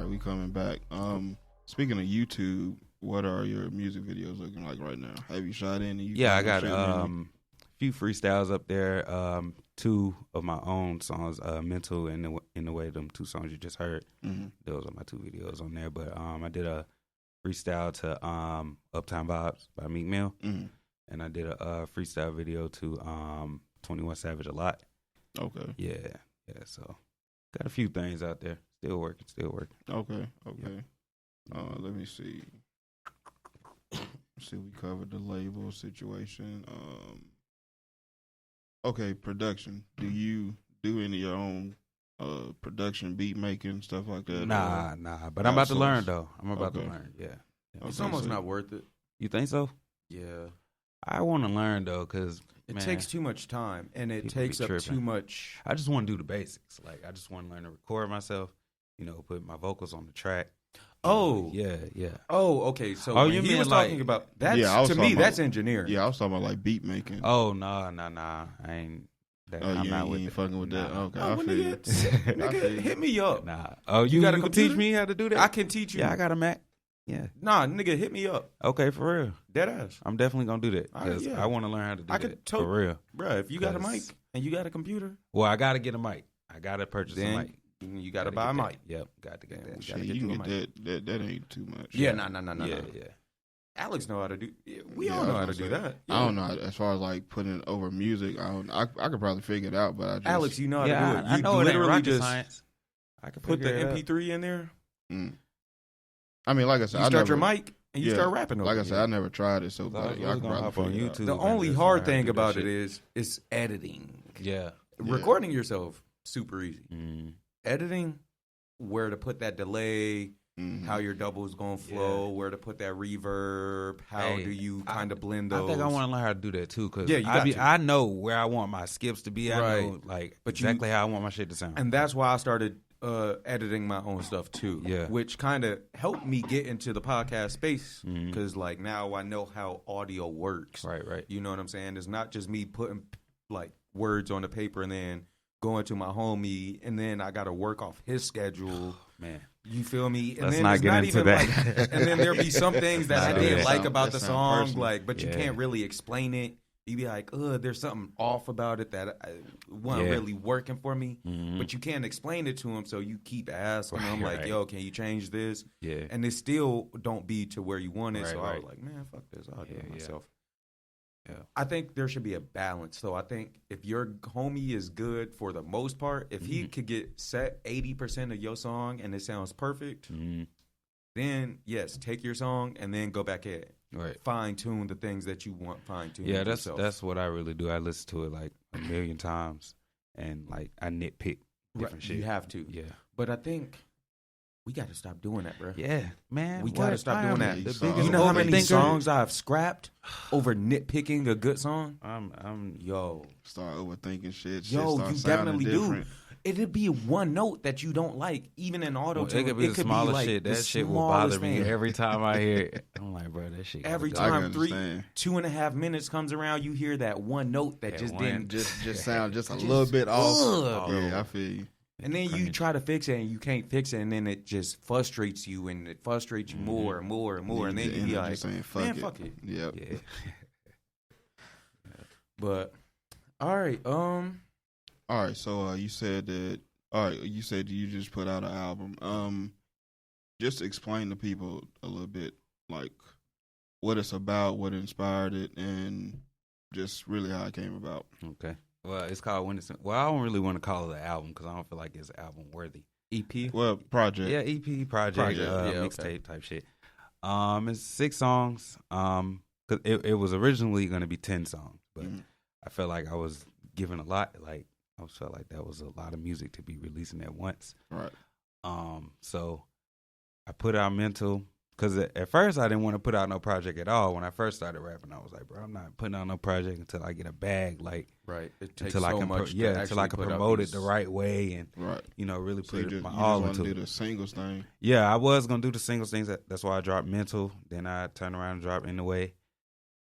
We coming back. Speaking of YouTube, what are your music videos looking like right now? Have you shot any? Yeah, I got a few freestyles up there. 2 of my own songs, "Mental" and "In the Way." Them 2 songs you just heard. Mm-hmm. Those are my 2 videos on there. But I did a freestyle to "Uptown Vibes" by Meek Mill, and I did a freestyle video to 21 Savage, "A Lot." Okay. Yeah. So got a few things out there. Still working. Okay. Yeah. Let me see. We covered the label situation. Okay, production. Do you do any of your own production, beat making, stuff like that? Nah. But I'm about to learn though. I'm about to learn. Yeah. It's almost not worth it. You think so? Yeah. I want to learn though, cause it takes too much time and it takes up too much. I just want to do the basics. Like I just want to learn to record myself. Put my vocals on the track. Oh. Yeah. Oh, okay. So when he was talking about that, to me, that's engineering. Yeah, I was talking about like beat making. Oh, nah. I ain't. I'm not with you it. Fucking with that. Okay, I feel you. Nigga, hit me up. Nah. Oh, you got to teach me how to do that? I can teach you. Yeah, I got a Mac. Yeah. Nah, nigga, hit me up. Okay, for real. Dead ass. I'm definitely gonna do that because I want to learn how to do that. For real, bro. If you got a mic and you got a computer, well, I gotta get a mic. I gotta purchase a mic. You gotta buy a mic. Yep, got to get that. Shit, you can get that ain't too much. Yeah, nah. Yeah. Alex know how to do. We all know how to do that. I don't know as far as like putting over music. I could probably figure it out, but I just, Alex, you know how to do it. I know literally just science. I can put the MP3 in there. I mean, like I said, you start your mic and you start rapping. Like I said, I never tried it, so I could probably hop on YouTube. The only hard thing about it is editing. Yeah, recording yourself super easy. Editing, where to put that delay. How your double is going to flow, where to put that reverb, how do you kind of blend those. I think I want to learn how to do that too, because I I know where I want my skips to be. I know exactly how I want my shit to sound. And that's why I started editing my own stuff too, which kind of helped me get into the podcast space, because like now I know how audio works. Right. You know what I'm saying? It's not just me putting like words on the paper and then going to my homie, and then I got to work off his schedule. Man. You feel me? And Let's then not get into that. Like, and then there'll be some things that I didn't like about the song, like, but you can't really explain it. You be like, there's something off about it that wasn't really working for me, but you can't explain it to him, so you keep asking him, like, yo, can you change this? Yeah. And it still don't be to where you want it, so I was like, man, fuck this, I'll do it myself. Yeah. I think there should be a balance. So I think if your homie is good for the most part, if he could get set 80% of your song and it sounds perfect, then yes, take your song and then go back at it. Right. Fine tune the things that you want fine tuned. Yeah, that's what I really do. I listen to it like a million times and like I nitpick different shit. You have to. Yeah. But I think we got to stop doing that, bro. Yeah, man. We got to stop doing that. You know how many songs I've scrapped over nitpicking a good song? Start overthinking shit. Yo, you definitely do. It'd be one note that you don't like, even in auto tune. It could be the smallest shit. That shit will bother me every time I hear it. I'm like, bro, that shit. Every time 2.5 minutes comes around, you hear that one note that just sound just a little bit off. Yeah, I feel you. And then you try to fix it and you can't fix it, and then it just frustrates you, and it frustrates you more and more and more, and then you be like, saying, fuck it. Yep. Yeah. But all right, so you said you just put out an album. Just explain to people a little bit, like what it's about, what inspired it, and just really how it came about. Okay. Well, it's called When It's... Well, I don't really want to call it an album because I don't feel like it's album worthy. EP? Well, project. Yeah, EP, project, mixtape type shit. It's 6 songs. 'Cause it was originally going to be 10 songs, but I felt like I was giving a lot. Like, I felt like that was a lot of music to be releasing at once. Right. So I put out Mental, because at first I didn't want to put out no project at all. When I first started rapping, I was like, bro, I'm not putting out no project until I get a bag. Like, right. It takes until so I can much until I can promote it the right way and, you know, really put my all into it. You do the singles thing. Yeah, I was going to do the singles things. That's why I dropped Mental. Then I turned around and dropped In the Way.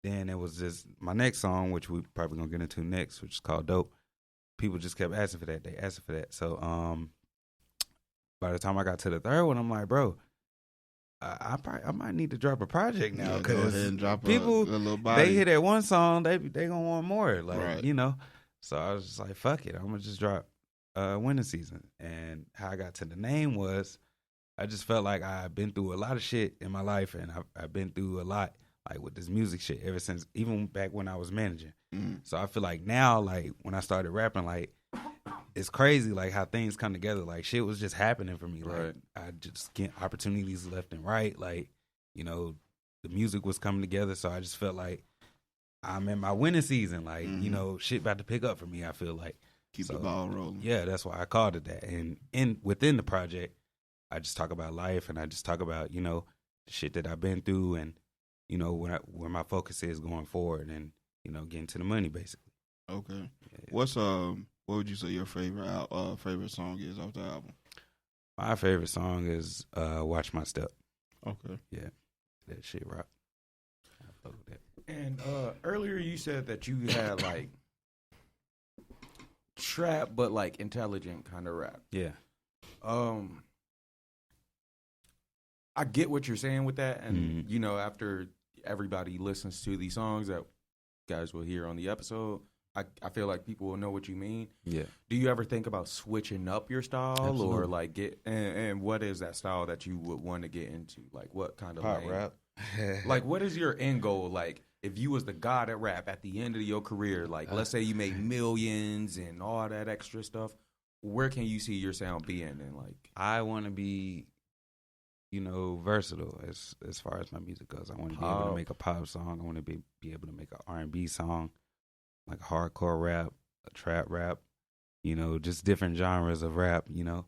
Then it was just my next song, which we probably going to get into next, which is called Dope. People just kept asking for that. They asked for that. So by the time I got to the third one, I'm like, bro, I might need to drop a project now, because go ahead and drop people, a little body. They hear that one song, they gonna want more, like, right. you know. So I was just like, fuck it, I'm gonna just drop Winter Season. And how I got to the name was, I just felt like I've been through a lot of shit in my life, and I've been through a lot, like, with this music shit ever since, even back when I was managing. So I feel like now, like, when I started rapping, like, it's crazy, like, how things come together. Like, shit was just happening for me. Like, I just get opportunities left and right. Like, you know, the music was coming together. So I just felt like I'm in my winning season. Like, you know, shit about to pick up for me, I feel like. Keep the ball rolling. Yeah, that's why I called it that. And within the project, I just talk about life, and I just talk about, you know, the shit that I've been through, and, you know, where my focus is going forward, and, you know, getting to the money, basically. Okay. Yeah. What would you say your favorite song is off the album? My favorite song is Watch My Step. Okay. Yeah. That shit rock. I fuck with that. And earlier you said that you had, like, trap but, like, intelligent kind of rap. Yeah. I get what you're saying with that. And, you know, after everybody listens to these songs that guys will hear on the episode, I feel like people will know what you mean. Yeah. Do you ever think about switching up your style? Absolutely. Or like and what is that style that you would want to get into? Like, what kind of pop rap? Like, what is your end goal? Like, if you was the god at rap at the end of your career, like, let's say you made millions and all that extra stuff, where can you see your sound being? And, like, I want to be, you know, versatile as far as my music goes. I want to be able to make a pop song. I want to be able to make an R&B song, like hardcore rap, a trap rap, you know, just different genres of rap, you know.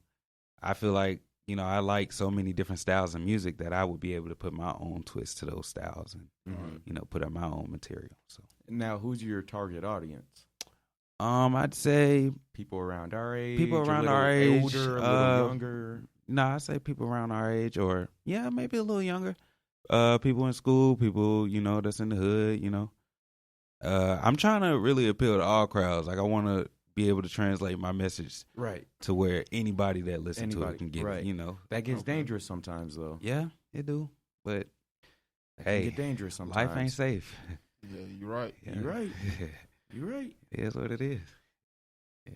I feel like, you know, I like so many different styles of music that I would be able to put my own twist to those styles and, you know, put up my own material. So now, who's your target audience? I'd say people around our age, older, a little younger. No, I'd say people around our age, or maybe a little younger. People in school, people, you know, that's in the hood, you know. I'm trying to really appeal to all crowds. Like, I want to be able to translate my message to where anybody that listens to it can get it, you know. That gets dangerous sometimes, though. Yeah, it do. But, hey, get dangerous sometimes. Life ain't safe. Yeah, you're right. Yeah. You're right. You're right. It is what it is. Yeah.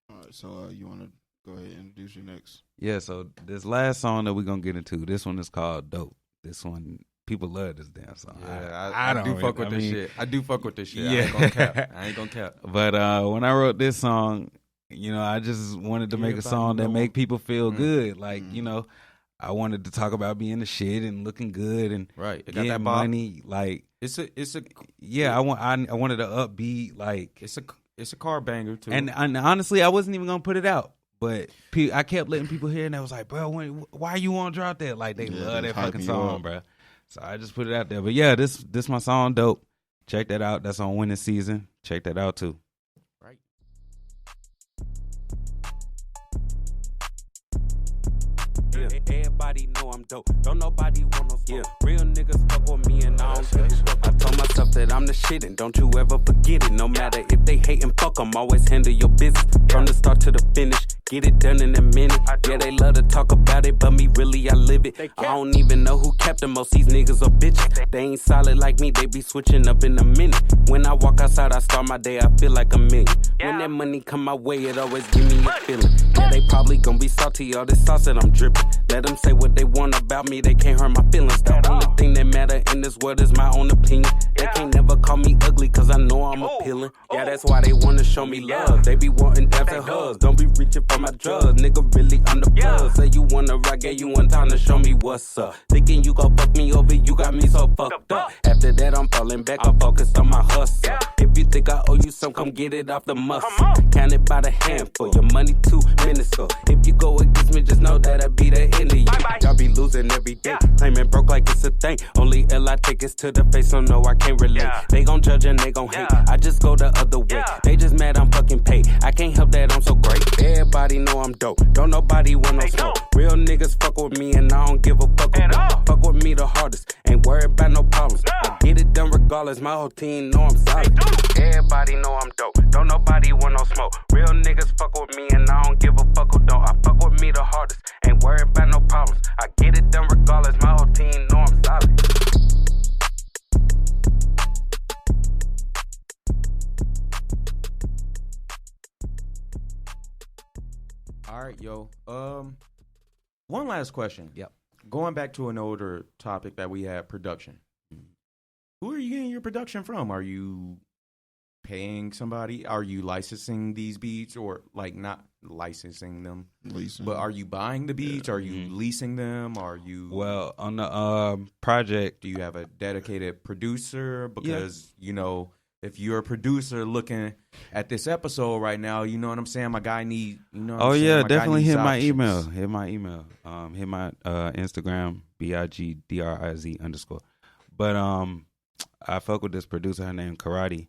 All right, so you want to go ahead and introduce your next? Yeah, so this last song that we're going to get into, this one is called Dope. This one, people love this damn song. Yeah, I do fuck with this shit. I do fuck with this shit. Yeah. I ain't gonna cap. But when I wrote this song, you know, I just wanted to make a song that make people feel good. Like, you know, I wanted to talk about being the shit and looking good and it got getting that money. Like, it's a I wanted to upbeat, like, it's a car banger too. And honestly, I wasn't even gonna put it out. But I kept letting people hear, and I was like, bro, why you want to drop that? Like, they love that fucking song, bro. So I just put it out there. But yeah, this my song, Dope. Check that out. That's on Winning Season. Check that out too. Right. Yeah. Everybody know I'm dope. Don't nobody want no smoke. Real niggas fuck with me and I don't give a fuck. I told myself that I'm the shit and don't you ever forget it. No matter if they hate and fuck, I'm always handle your business. From the start to the finish. get it done in a minute. Yeah, they love to talk about it, but me really, I live it. I don't even know who kept them. Most these niggas are bitches. They ain't solid like me, they be switching up in a minute. When I walk outside, I start my day, I feel like a million. When that money come my way, it always give me a feeling. Yeah, they probably gonna be salty, all this sauce that I'm dripping. Let them say what they want about me, they can't hurt my feelings. The only thing that matter in this world is my own opinion. They can't never call me ugly, cause I know I'm appealing. Yeah, that's why they wanna show me love. They be wanting dabs and hugs, don't be reaching for my drugs. Nigga really on the buzz. Say you wanna rock, gave you one time to show me what's up. Thinking you gon' fuck me over, you got me so fucked up. After that, I'm falling back, I'm focused on my hustle. If you think I owe you some, come get it off the muscle. Count it by the handful, your money too minuscule. If you go against me, just know that I be the end of you. Y'all be losing every day, claiming broke like it's a thing. Only L I take is to the face, so no, I can't relate. They gon' judge and they gon' hate, I just go the other way. They just mad I'm fucking paid, I can't help that I'm so great. Everybody know I'm dope, don't nobody want no smoke. Real niggas fuck with me and I don't give a fuck about. Fuck with me the hardest, ain't worried about no problems. I get it done regardless, my whole team know I'm solid. Everybody know I'm dope, don't nobody want no smoke. Real niggas fuck with me and I don't give a fuck who don't. I fuck with me the hardest, ain't worried about no problems. I get it done regardless, my whole team know I'm solid. All right, yo. One last question. Yep. Going back to an older topic that we had, production. Who are you getting your production from? Are you paying somebody? Are you licensing these beats, or like not licensing them? Leasing. But are you buying the beats? Are you leasing them? Are you? Well, on the project, do you have a dedicated producer? Because you know, if you're a producer looking at this episode right now, you know what I'm saying. My guy need. You know. What I'm saying? My definitely hit my options. email. Hit my email. Hit my Instagram BIGDRIZ_. But I fuck with this producer. Her name Karate.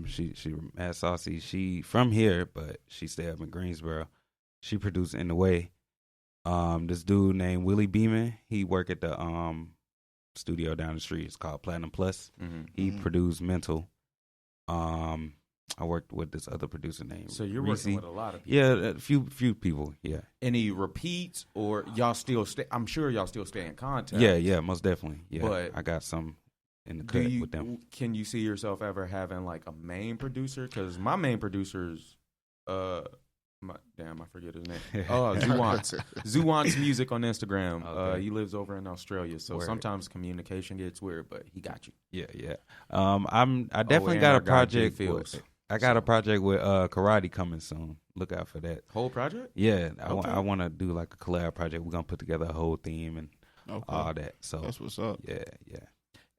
She mad saucy. She from here, but she stay up in Greensboro. She produced In the Way. This dude named Willie Beeman, he work at the studio down the street. It's called Platinum Plus. He produced Mental. I worked with this other producer named So you're Reese. working with a lot of people. Yeah, a few people. Yeah. Any repeats, or y'all still stay? I'm sure y'all still stay in contact. Yeah, most definitely. Yeah, But I got some in the cut with them. Can you see yourself ever having like a main producer? Because my main producer's, I forget his name. Zuwant's Music on Instagram. Okay. He lives over in Australia, so sometimes communication gets weird, but he got you. Yeah. I definitely got a project. I got a project with Karate coming soon. Look out for that. Whole project? Yeah, Okay. I want to do like a collab project. We're gonna put together a whole theme and all that. So that's what's up. Yeah.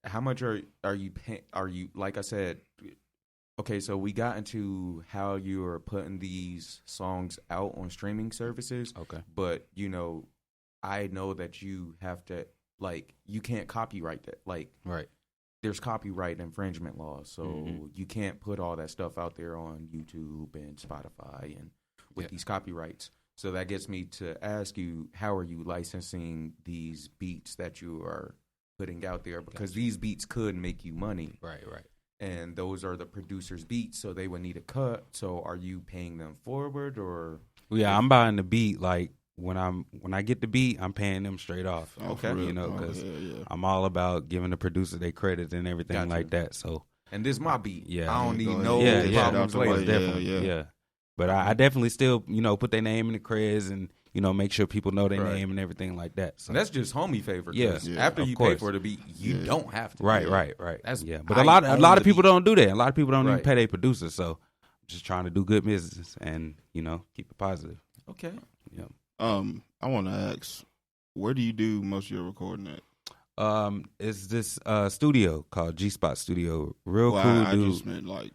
How much are you paying? Are you, like I said? Okay, so we got into how you are putting these songs out on streaming services. Okay. But, you know, I know that you have to, like, you can't copyright that. Like, Right. there's copyright infringement laws. So you can't put all that stuff out there on YouTube and Spotify and with these copyrights. So that gets me to ask you, how are you licensing these beats that you are putting out there? Because these beats could make you money. Right. And those are the producer's beats, so they would need a cut. So are you paying them forward, or? Yeah, I'm buying the beat. Like when I get the beat, I'm paying them straight off. Okay. You know, because I'm all about giving the producer their credit and everything like that. So. And this my beat. Yeah. I don't need no problems later. Definitely. Yeah. But I definitely still, you know, put their name in the creds and, you know, make sure people know their name and everything like that. So and that's just homie favor. Yeah. After you course. pay for the beat, you don't have to. Right. That's But a lot of people don't do that. A lot of people don't even pay their producers. So I'm just trying to do good business and, you know, keep it positive. Okay. Yeah. I want to ask, where do you do most of your recording at? It's this studio called G Spot Studio. Real cool I dude. just meant like,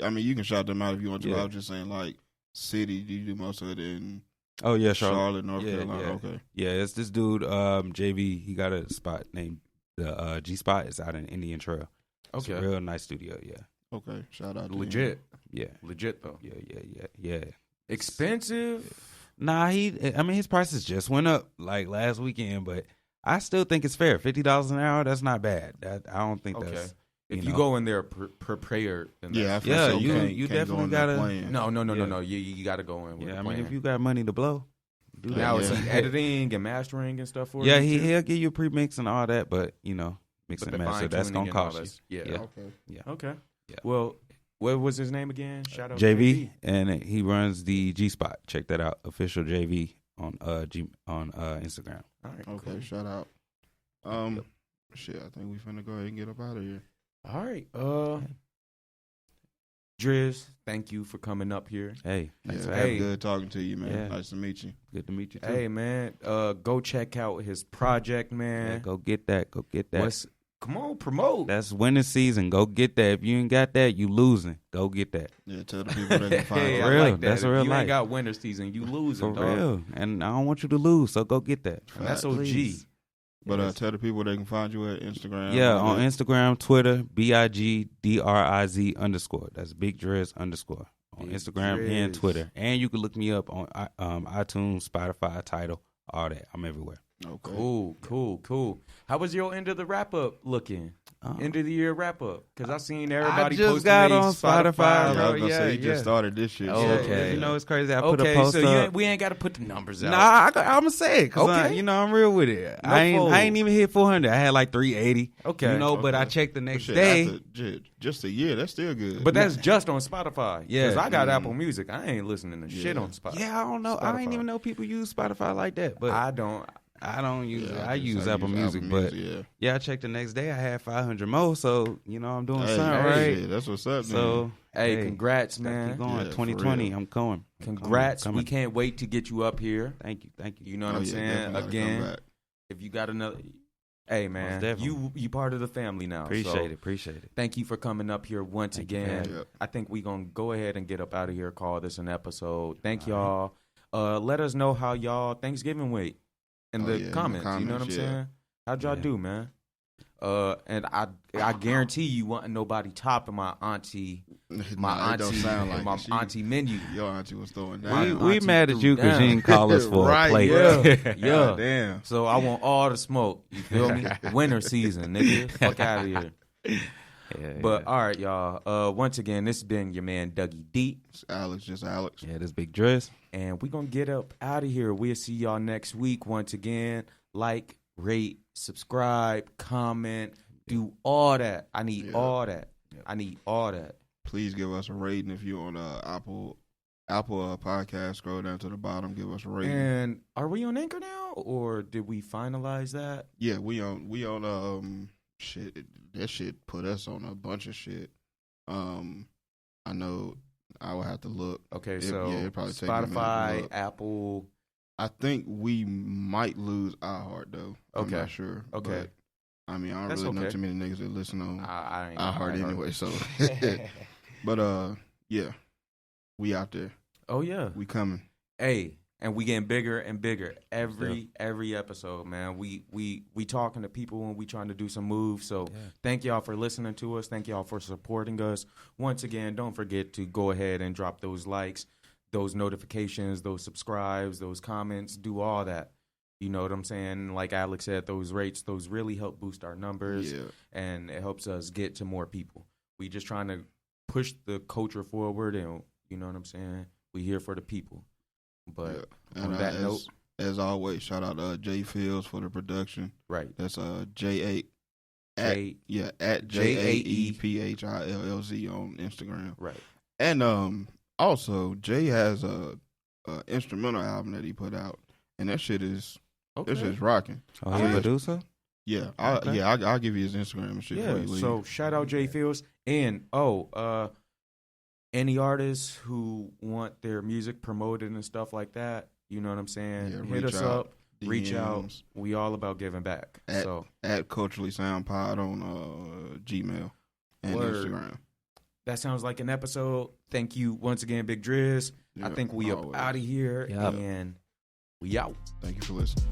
I mean, you can shout them out if you want to. Yeah. I was just saying like, city. Do you do most of it in? Oh yeah, Charlotte, North Carolina. Yeah. Okay. Yeah, it's this dude, JV. He got a spot named the G Spot. It's out in Indian Trail. Okay. It's a real nice studio. Yeah. Okay. Shout out. Legit. Yeah. Legit though. Yeah. Expensive. Nah, his prices just went up like last weekend, but I still think it's fair. $50 an hour, that's not bad. I don't think that's, If you go in there prepared, then I feel yeah, so you definitely gotta. No. You gotta go in with a plan. If you got money to blow, do that. Now is he editing and mastering and stuff for you? Yeah, he'll give you a pre-mix and all that, but mix and master, that's gonna cost you. Yeah. Okay. Yeah. Well, what was his name again? Shout out JV, and he runs the G Spot. Check that out, official JV on Instagram. All right. Okay, cool. shout out. Shit, I think we finna go ahead and get up out of here. All right. Driz, thank you for coming up here. Hey, thanks for having good talking to you, man. Yeah. Nice to meet you. Good to meet you too. Hey, man. Go check out his project, man. Yeah, go get that. Come on, promote. That's winning season. Go get that. If you ain't got that, you losing. Go get that. Yeah, tell the people they can find Hey, you. I real. like that. That's If real you life. ain't got winter season, you losing, For dog. real. And I don't want you to lose, so go get that. And that's Please. OG. But tell the people they can find you at Instagram. Yeah, on Instagram, Twitter, BIGDRIZ_. That's Big Driz _ on Big Instagram Driz. and Twitter. And you can look me up on iTunes, Spotify, Tidal, all that. I'm everywhere. Okay. Cool. How was your end of the wrap up looking? End of the year wrap up? Because I seen everybody I just posting got their on Spotify. Yeah, I was bro. gonna say, he just started this shit. Okay. You know, it's crazy. I put a Okay, post so up. we ain't got to put the numbers out. Nah, I'm gonna say it because Okay. I'm real with it. No I ain't even hit 400. I had like 380. Okay. But I Okay. checked the next Shit, day. after just a year, that's still good. But that's just on Spotify. Yeah. Because I got Apple Music. I ain't listening to shit on Spotify. Yeah, I don't know. I didn't Spotify. even know people use Spotify like that. But I don't. I don't use it. Yeah, I use Apple Music, but yeah. I checked the next day. I had 500 more, so I'm doing Hey, something hey, right. shit, that's what's up, man. So Hey, congrats, gotta man. keep going. Yeah, for 2020, real. I'm going. Congrats. Coming. We can't wait to get you up here. Thank you. You know what I'm saying? definitely gotta come Again, back. if you got another. Hey, man. Most definitely. You part of the family now. Appreciate it. Thank you for coming up here once Thank you, again. man. I think we're going to go ahead and get up out of here, call this an episode. Thank y'all. Let us know how y'all Thanksgiving week in the comments. You know what I'm saying? How'd y'all do, man? And I guarantee you wasn't nobody topping my auntie. It don't sound like my it. auntie menu. Your auntie was throwing down. We mad at you because you didn't call us for Right, a plate. Yeah. God damn. So I want all the smoke. You feel me? Winter season, nigga. Fuck out of here. But all right, y'all. Once again, this has been your man Dougie D. It's Alex, just Alex. Yeah, this Big Driz. And we're going to get up out of here. We'll see y'all next week. Once again, like, rate, subscribe, comment, do all that. I need all that. I need all that. Please give us a rating if you're on Apple podcast. Scroll down to the bottom, give us a rating. And are we on Anchor now, or did we finalize that? Yeah, we on shit. That shit put us on a bunch of shit. I know I will have to look. Okay, it'd probably take me a minute to Spotify, look. Apple. I think we might lose iHeart though. I'm not sure. Okay. But, I mean, I don't That's really know okay. too many niggas that listen on I ain't iHeart anyway. So, but yeah, we out there. Oh yeah. We coming. Hey, and we getting bigger and bigger every episode, man. We talking to people and we trying to do some moves. So thank y'all for listening to us. Thank y'all for supporting us. Once again, don't forget to go ahead and drop those likes, those notifications, those subscribes, those comments. Do all that. You know what I'm saying? Like Alex said, those rates, those really help boost our numbers, and it helps us get to more people. We just trying to push the culture forward, and you know what I'm saying? We here for the people. But on that note, as always, shout out to Jay Fields for the production. Right. That's J8 at JAEPHILLZ on Instagram. Right. And also Jay has a instrumental album that he put out, and that shit is rocking. Oh, he a producer? Yeah, I'll give you his Instagram and shit. Yeah. So shout out Jay Fields, and any artists who want their music promoted and stuff like that, you know what I'm saying? Yeah, hit us up, DMs. reach out. We all about giving back. At Culturally Sound Pod on Gmail and Instagram. That sounds like an episode. Thank you once again, Big Driz. I think we up out of here, and we out. Thank you for listening.